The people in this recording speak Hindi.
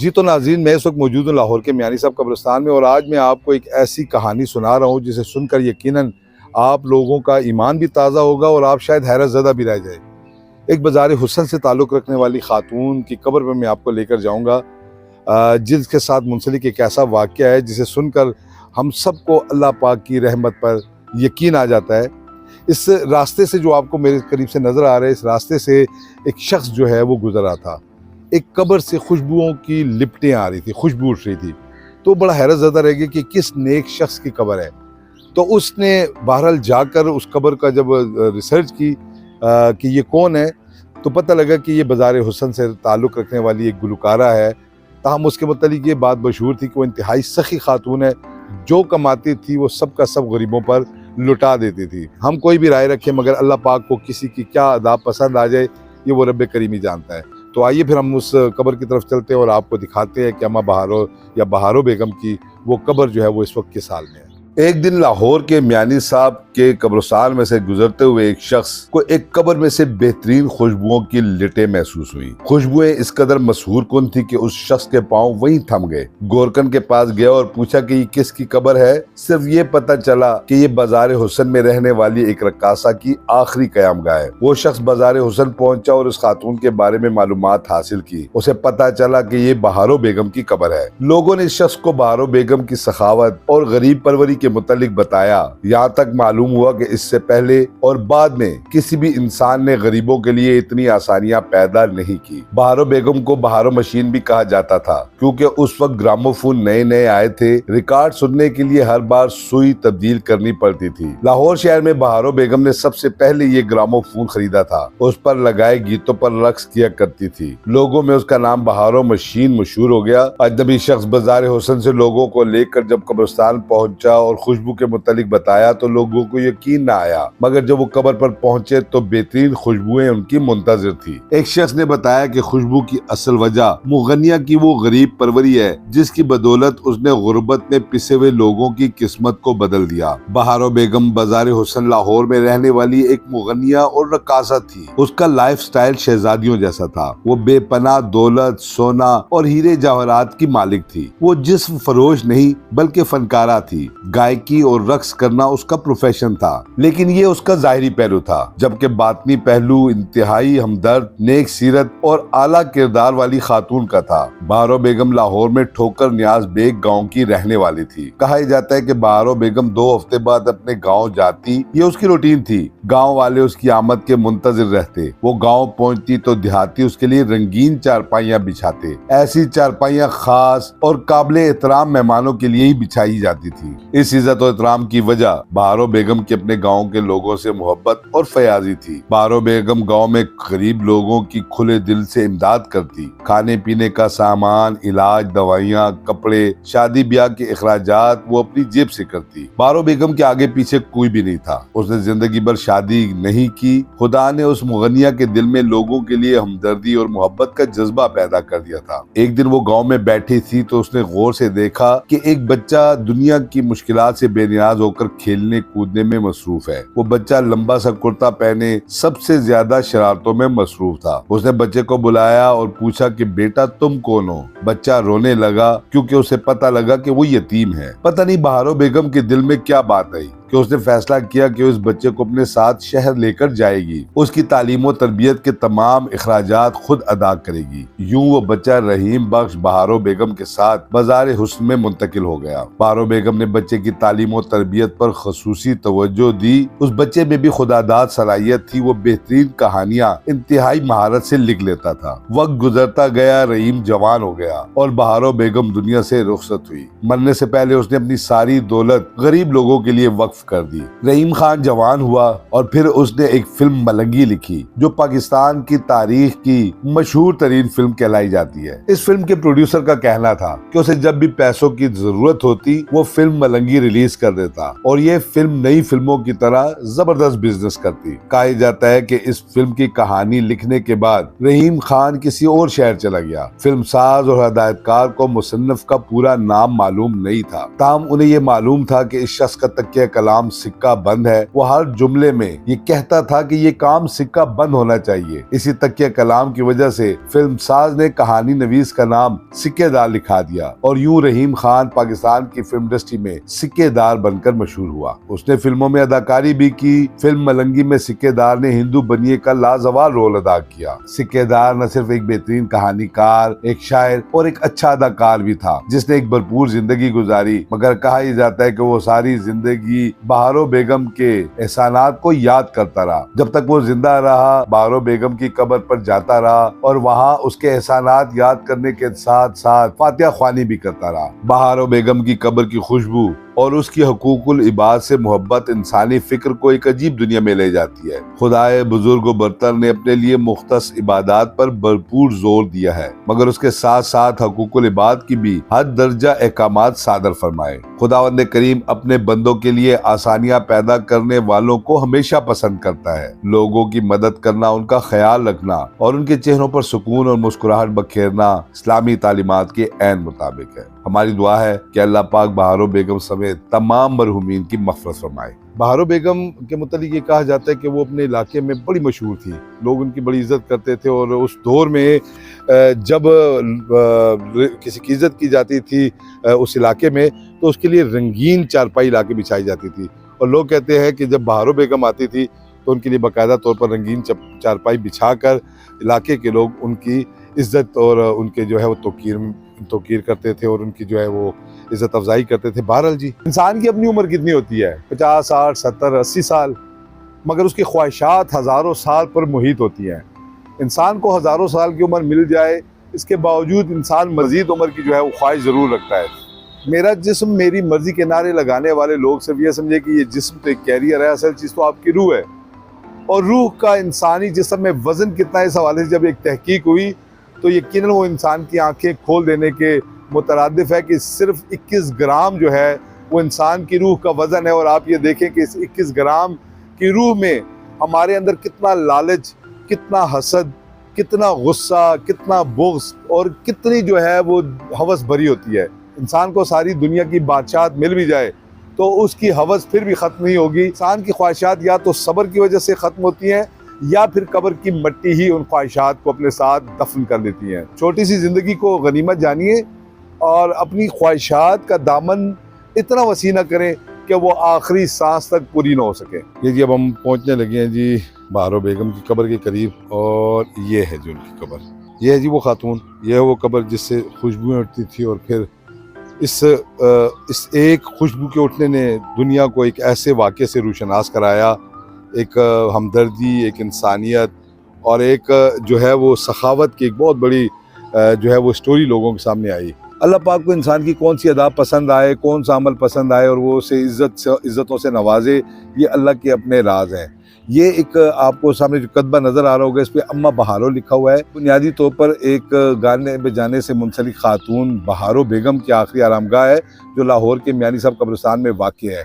जी तो नाज़रीन, मैं इस वक्त मौजूद हूँ लाहौर के मियानी साहब कब्रिस्तान में और आज मैं आपको एक ऐसी कहानी सुना रहा हूँ जिसे सुनकर यकीनन आप लोगों का ईमान भी ताज़ा होगा और आप शायद हैरत ज़दा भी रह जाए। एक बाज़ार हुस्न से ताल्लुक़ रखने वाली खातून की कब्र पर मैं आपको लेकर जाऊँगा, जिसके साथ मुंसलिक एक ऐसा वाक़या है जिसे सुनकर हम सबको अल्लाह पाक की रहमत पर यकीन आ जाता है। इस रास्ते से जो आपको मेरे करीब से नज़र आ रहा है, इस रास्ते से एक शख्स जो है वो गुज़रा था। एक कब्र से खुशबुओं की लिपटें आ रही थी, खुशबू उठ रही थी। तो बड़ा हैरत ज़दा रह गया कि किस नेक शख्स की कब्र है। तो उसने बहरहाल जाकर उस कब्र का जब रिसर्च की कि ये कौन है, तो पता लगा कि ये बाज़ार हुस्न से ताल्लुक़ रखने वाली एक गुलकारा है। ताहम उसके मुतालिक ये बात मशहूर थी कि वो इंतहाई सखी खातून है, जो कमाती थी वो सब का सब गरीबों पर लुटा देती थी। हम कोई भी राय रखें मगर अल्लाह पाक को किसी की क्या अदा पसंद आ जाए ये वो रब करीम ही जानता है। तो आइए फिर हम उस कब्र की तरफ चलते हैं और आपको दिखाते हैं कि अम्मा बहारो या बहारो बेगम की वो कब्र जो है वो इस वक्त किस हाल में है। एक दिन लाहौर के मियानी साहब के कब्रिस्तान में से गुजरते हुए एक शख्स को एक कब्र में से बेहतरीन खुशबुओं की लिटें महसूस हुई। खुशबुएं इस कदर मशहूर कुन थी कि उस शख्स के पांव वहीं थम गए। गोरकन के पास गया और पूछा कि ये किसकी कब्र है। सिर्फ ये पता चला कि ये बाजार हुस्न में रहने वाली एक रक्कासा की आखिरी कयामगाह है। वो शख्स बाजार हुस्न पहुंचा और उस खातून के बारे में मालूमात हासिल की। उसे पता चला कि ये बहारो बेगम की कब्र है। लोगों ने इस शख्स को बहारो बेगम की सखावत और गरीब परवरी के मुतालिक बताया। यहाँ तक मालूम हुआ कि इससे पहले और बाद में किसी भी इंसान ने गरीबों के लिए इतनी आसानियां पैदा नहीं की। बहारो बेगम को बहारो मशीन भी कहा जाता था क्योंकि उस वक्त ग्रामोफोन नए नए आए थे। रिकॉर्ड सुनने के लिए हर बार सुई तब्दील करनी पड़ती थी। लाहौर शहर में बहारो बेगम ने सबसे पहले ये ग्रामोफोन खरीदा था। उस पर लगाए गीतों पर रक्स किया करती थी। लोगों में उसका नाम बहारो मशीन मशहूर हो गया। अजनबी शख्स बाजार हुस्न से लोगों को लेकर जब कब्रिस्तान पहुंचा और खुशबू के मुतालिक बताया तो लोगों को यकीन न आया, मगर जब वो कब्र पर पहुंचे तो बेहतरीन खुशबुएं उनकी मुंतजिर थी। एक शख्स ने बताया कि खुशबू की असल वजह मुगनिया की वो गरीब परवरी है जिसकी बदौलत उसने गुर्बत में पिसे हुए लोगों की किस्मत को बदल दिया। बहारो बेगम बाजार हुस्न लाहौर में रहने वाली एक मुगनिया और रक्कासा थी। उसका लाइफ स्टाइल शहजादियों जैसा था। वो बेपनाह दौलत, सोना और हीरे जवाहरात की मालिक थी। वो जिस्म फरोश नहीं बल्कि फनकारा थी। गायकी और रक्स करना उसका प्रोफेशन था, लेकिन ये उसका जाहिरी पहलू था, जबकि बातनी पहलू इंतहाई हमदर्द, नेक सीरत और आला किरदार वाली खातून का था। बहारो बेगम लाहौर में ठोकर न्याज बेग गांव की रहने वाली थी। कहा जाता है कि बहारो बेगम 2 हफ्ते बाद अपने गांव जाती, ये उसकी रूटीन थी। गांव वाले उसकी आमद के मुंतजिर रहते। वो गांव पहुंचती तो देहाती उसके लिए रंगीन चारपाइयां बिछाते। ऐसी चारपाइयां खास और काबिले एहतराम मेहमानों के लिए ही बिछाई जाती थी। इस इज्जत और एहतराम की वजह बहारो बेगम की अपने गांव के लोगों से मोहब्बत और फयाजी थी। बहारो बेगम गांव में गरीब लोगों की खुले दिल से इमदाद करती। खाने पीने का सामान, इलाज, दवाइयाँ, कपड़े, शादी ब्याह के अखराजात वो अपनी जेब से करती। बहारो बेगम के आगे पीछे कोई भी नहीं था। उसने जिंदगी भर शादी नहीं की। खुदा ने उस मुगनिया के दिल में लोगों के लिए हमदर्दी और मोहब्बत का जज्बा पैदा कर दिया था। एक दिन वो गाँव में बैठी थी तो उसने गौर से देखा कि एक बच्चा दुनिया की मुश्किलात से बेनियाज होकर खेलने कूदने में मसरूफ है। वो बच्चा लंबा सा कुर्ता पहने सबसे ज्यादा शरारतों में मसरूफ था। उसने बच्चे को बुलाया और पूछा कि बेटा तुम कौन हो। बच्चा रोने लगा क्योंकि उसे पता लगा कि वो यतीम है। पता नहीं बहारो बेगम के दिल में क्या बात आई कि उसने फैसला किया कि उस बच्चे को अपने साथ शहर लेकर जाएगी। उसकी तालीम और तरबियत के तमाम अखराजात खुद अदा करेगी। यूं वो बच्चा रहीम बख्श बहारो बेगम के साथ बाजार हुस्न में मुंतकिल हो गया। बहारो बेगम ने बच्चे की तालीम और तरबियत पर खसूसी तवज्जो दी। उस बच्चे में भी खुदादाद सलाहियत थी। वो बेहतरीन कहानियां इंतहाई महारत से लिख लेता था। वक्त गुजरता गया, रहीम जवान हो गया और बहारो बेगम दुनिया से रुखसत हुई। मरने से पहले उसने अपनी सारी दौलत गरीब लोगों के लिए वक्फ कर दी। रहीम खान जवान हुआ और फिर उसने एक फिल्म मलंगी लिखी जो पाकिस्तान की तारीख की मशहूर तरीन फिल्म कहलाई जाती है। इस फिल्म के प्रोड्यूसर का कहना था कि उसे जब भी पैसों की जरूरत होती वो फिल्म मलंगी रिलीज कर देता और ये फिल्म नई फिल्मों की तरह जबरदस्त बिजनेस करती। कहा जाता है कि इस फिल्म की कहानी लिखने के बाद रहीम खान किसी और शहर चला गया। फिल्म साज और हदायतकार को मुसन्निफ का पूरा नाम मालूम नहीं था। ताहम उन्हें ये मालूम था कि इस शख्स का तकिया कलाम सिक्का बंद है, वो हर जुमले में ये कहता था कि ये काम सिक्का बंद होना चाहिए। इसी तकिया कलाम की वजह से फिल्म साज ने कहानी नवीस का नाम सिक्केदार लिखा दिया और यूं रहीम खान पाकिस्तान की फिल्म इंडस्ट्री में सिक्केदार बनकर मशहूर हुआ। उसने फिल्मों में अदाकारी भी की। फिल्म मलंगी में सिक्केदार ने हिंदू बनिए का लाजवाब रोल अदा किया। सिक्केदार न सिर्फ एक बेहतरीन कहानीकार, एक शायर और एक अच्छा अदाकार भी था, जिसने एक भरपूर जिंदगी गुजारी, मगर कहा यह जाता है कि वो सारी जिंदगी बहारो बेगम के एहसानात को याद करता रहा। जब तक वो जिंदा रहा, बहारो बेगम की कब्र पर जाता रहा और वहाँ उसके एहसानात याद करने के साथ साथ फातिहा ख्वानी भी करता रहा। बहारो बेगम की कब्र की खुशबू और उसकी हकूकुल इबाद से मोहब्बत इंसानी फिक्र को एक अजीब दुनिया में ले जाती है। खुदाए बुजुर्ग बरतर ने अपने लिए मुख्तस इबादत पर भरपूर जोर दिया है, मगर उसके साथ साथ हकूकुल इबाद की भी हद दर्जा अहकामात सादर फरमाए। खुदावंद करीम अपने बंदों के लिए आसानियां पैदा करने वालों को हमेशा पसंद करता है। लोगों की मदद करना, उनका ख्याल रखना और उनके चेहरों पर सुकून और मुस्कुराहट बखेरना इस्लामी तालीमात के ऐन मुताबिक है। हमारी दुआ है कि अल्लाह पाक बहारो बेगम समेत तमाम मरहूमीन की मग़फ़िरत फरमाए। बहारो बेगम के मुतालिक ये कहा जाता है कि वो अपने इलाके में बड़ी मशहूर थी, लोग उनकी बड़ी इज्जत करते थे और उस दौर में जब किसी की इज्जत की जाती थी उस इलाके में, तो उसके लिए रंगीन चारपाई ला के बिछाई जाती थी। और लोग कहते हैं कि जब बहारो बेगम आती थी तो उनके लिए बाकायदा तौर पर रंगीन चारपाई बिछा कर इलाके के लोग उनकी इज्जत और उनके जो है वो तौकीर करते थे और उनकी जो है वो इज्जत अफजाई करते थे। बहरहाल जी, इंसान की अपनी उम्र कितनी होती है? 50, 60, 70, 80 साल, मगर उसकी ख्वाहिशात हज़ारों साल पर मुहित होती हैं। इंसान को हज़ारों साल की उम्र मिल जाए, इसके बावजूद इंसान मज़ीद उम्र की जो है वो ख्वाहिश ज़रूर रखता है। मेरा जिस्म मेरी मर्जी के नारे लगाने वाले लोग सिर्फ ये समझे कि ये जिस्म तो एक कैरियर है, असल चीज़ तो आपकी रूह है। और रूह का इंसानी जिस्म में वज़न कितना है, इस हवाले से जब एक तहकीक हुई तो यकीनन वो इंसान की आंखें खोल देने के मुतरादिफ है कि सिर्फ 21 ग्राम जो है वो इंसान की रूह का वज़न है। और आप ये देखें कि इस 21 ग्राम की रूह में हमारे अंदर कितना लालच, कितना हसद, कितना गुस्सा, कितना बुग़्ज़ और कितनी जो है वो हवस भरी होती है। इंसान को सारी दुनिया की बादशाहत मिल भी जाए तो उसकी हवस फिर भी ख़त्म नहीं होगी। इंसान की ख्वाहिशात या तो सब्र की वजह से ख़त्म होती हैं या फिर कब्र की मिट्टी ही उन ख्वाहिशात को अपने साथ दफन कर देती है। छोटी सी ज़िंदगी को गनीमत जानिए और अपनी ख्वाहिशात का दामन इतना वसी न करें कि वो आखिरी सांस तक पूरी ना हो सके। ये जी अब हम पहुंचने लगे हैं जी बहारो बेगम की कब्र के करीब, और ये है जी उनकी कब्र। ये है जी वो खातून, ये है वो कब्र जिससे खुशबुएँ उठती थी। और फिर इस एक खुशबू के उठने ने दुनिया को एक ऐसे वाक़े से रोशनास कराया, एक हमदर्दी, एक इंसानियत और एक जो है वो सखावत की एक बहुत बड़ी जो है वो स्टोरी लोगों के सामने आई। अल्लाह पाक को इंसान की कौन सी अदा पसंद आए, कौन सा अमल पसंद आए और वो उसे इज़्ज़तों से नवाजे, ये अल्लाह के अपने राज हैं। ये एक आपको सामने जो कतबा नज़र आ रहा होगा, इस पर अम्मा बहारो लिखा हुआ है। बुनियादी तौर पर एक गाने बजाने से मुंसलिक खातून बहारो बेगम की आखिरी आरामगाह है, जो लाहौर के मियानी साहब कब्रिस्तान में वाक़ है।